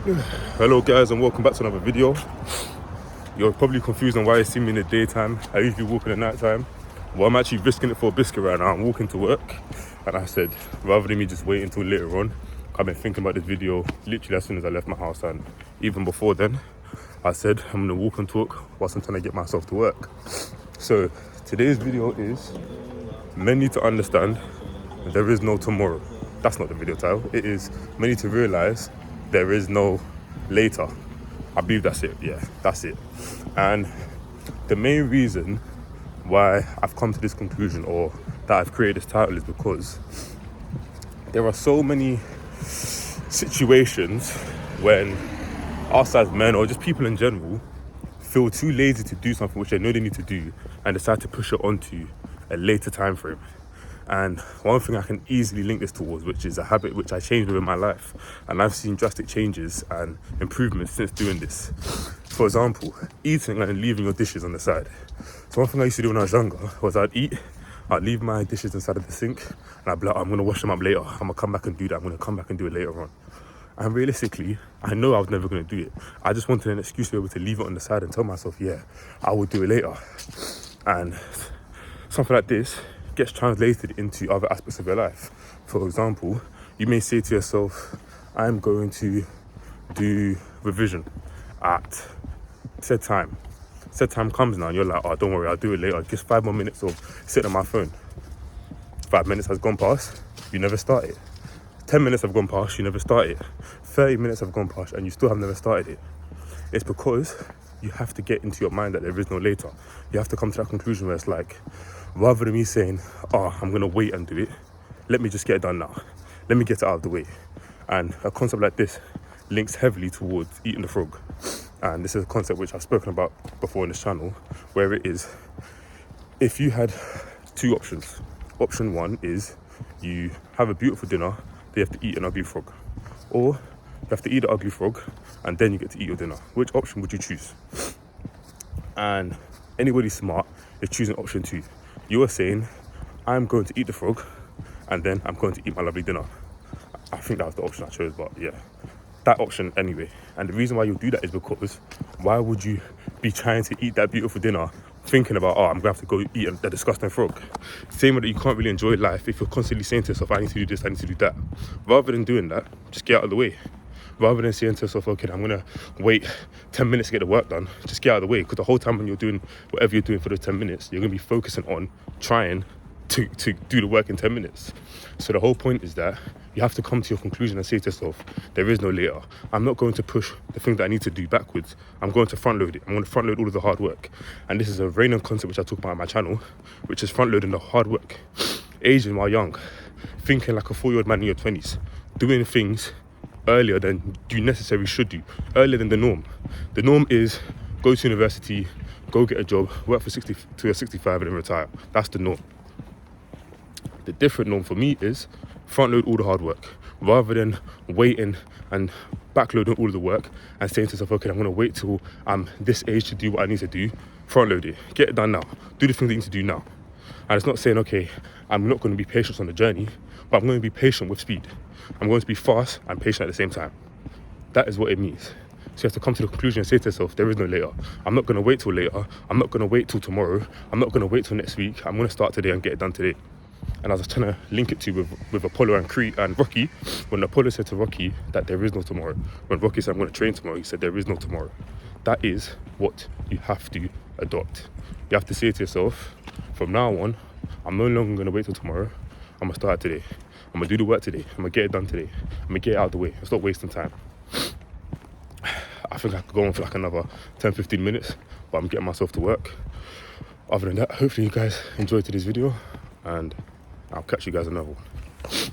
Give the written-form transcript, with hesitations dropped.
Hello guys, and welcome back to another video. You're probably confused on why you see me in the daytime. I usually walk in the night time. Well, I'm actually risking it for a biscuit right now. I'm walking to work, and I said rather than me just wait until later on, I've been thinking about this video literally as soon as I left my house, and even before then I said I'm gonna walk and talk whilst I'm trying to get myself to work. So today's video is men need to understand there is no tomorrow. That's not the video title. It is men need to realize there is no later. I believe that's it. Yeah, that's it. And the main reason why I've come to this conclusion, or that I've created this title, is because there are so many situations when us as men, or just people in general, feel too lazy to do something which they know they need to do and decide to push it onto a later time frame. And one thing I can easily link this towards, which is a habit which I changed within my life, and I've seen drastic changes and improvements since doing this. For example, eating and leaving your dishes on the side. So one thing I used to do when I was younger was I'd leave my dishes inside of the sink, and I'd be like, I'm gonna wash them up later, I'm gonna come back and do that, I'm gonna come back and do it later on. And realistically, I know I was never gonna do it. I just wanted an excuse to be able to leave it on the side and tell myself, yeah, I will do it later. And something like this gets translated into other aspects of your life. For example, you may say to yourself, I'm going to do revision at said time. Said time comes now and you're like, oh, don't worry, I'll do it later. Just 5 more minutes of sitting on my phone. 5 minutes has gone past, you never start it. 10 minutes have gone past, you never start it. 30 minutes have gone past and you still have never started it. It's because you have to get into your mind that there is no later. You have to come to that conclusion where it's like, rather than me saying, oh, I'm gonna wait and do it, let me just get it done now. Let me get it out of the way. And a concept like this links heavily towards eating the frog. And this is a concept which I've spoken about before in this channel, where it is, if you had two options. Option one is you have a beautiful dinner, then you have to eat an ugly frog. Or you have to eat the ugly frog and then you get to eat your dinner. Which option would you choose? And anybody smart is choosing option two. You are saying, I'm going to eat the frog and then I'm going to eat my lovely dinner. I think that was the option I chose, but yeah, that option anyway. And the reason why you do that is because why would you be trying to eat that beautiful dinner thinking about, oh, I'm gonna have to go eat a disgusting frog? Same way that you can't really enjoy life if you're constantly saying to yourself, I need to do this, I need to do that. Rather than doing that, just get out of the way. Rather than saying to yourself, okay, I'm gonna wait 10 minutes to get the work done, just get out of the way. Because the whole time when you're doing whatever you're doing for those 10 minutes, you're gonna be focusing on trying to do the work in 10 minutes. So the whole point is that you have to come to your conclusion and say to yourself, there is no later. I'm not going to push the thing that I need to do backwards. I'm going to front load it. I'm going to front load all of the hard work. And this is a random concept which I talk about on my channel, which is front loading the hard work. Aging while young, thinking like a 4-year-old man in your 20s, doing things earlier than you necessarily should do, earlier than the norm. The norm is go to university, go get a job, work for 60 to 65 and then retire. That's the norm. The different norm for me is front load all the hard work, rather than waiting and backloading all of the work and saying to yourself, okay, I'm gonna wait till I'm this age to do what I need to do. Front load it, get it done now, do the things that you need to do now. And it's not saying, okay, I'm not going to be patient on the journey, but I'm going to be patient with speed. I'm going to be fast and patient at the same time. That is what it means. So you have to come to the conclusion and say to yourself, there is no later. I'm not going to wait till later. I'm not going to wait till tomorrow. I'm not going to wait till next week. I'm going to start today and get it done today. And I was trying to link it to with Apollo and Rocky. When Apollo said to Rocky that there is no tomorrow, when Rocky said, I'm going to train tomorrow, he said, there is no tomorrow. That is what you have to adopt. You have to say to yourself, from now on, I'm no longer going to wait till tomorrow. I'm going to start today. I'm going to do the work today. I'm going to get it done today. I'm going to get it out of the way. I'll stop wasting time. I think I could go on for like another 10-15 minutes, but I'm getting myself to work. Other than that, hopefully you guys enjoyed today's video, and I'll catch you guys in another one.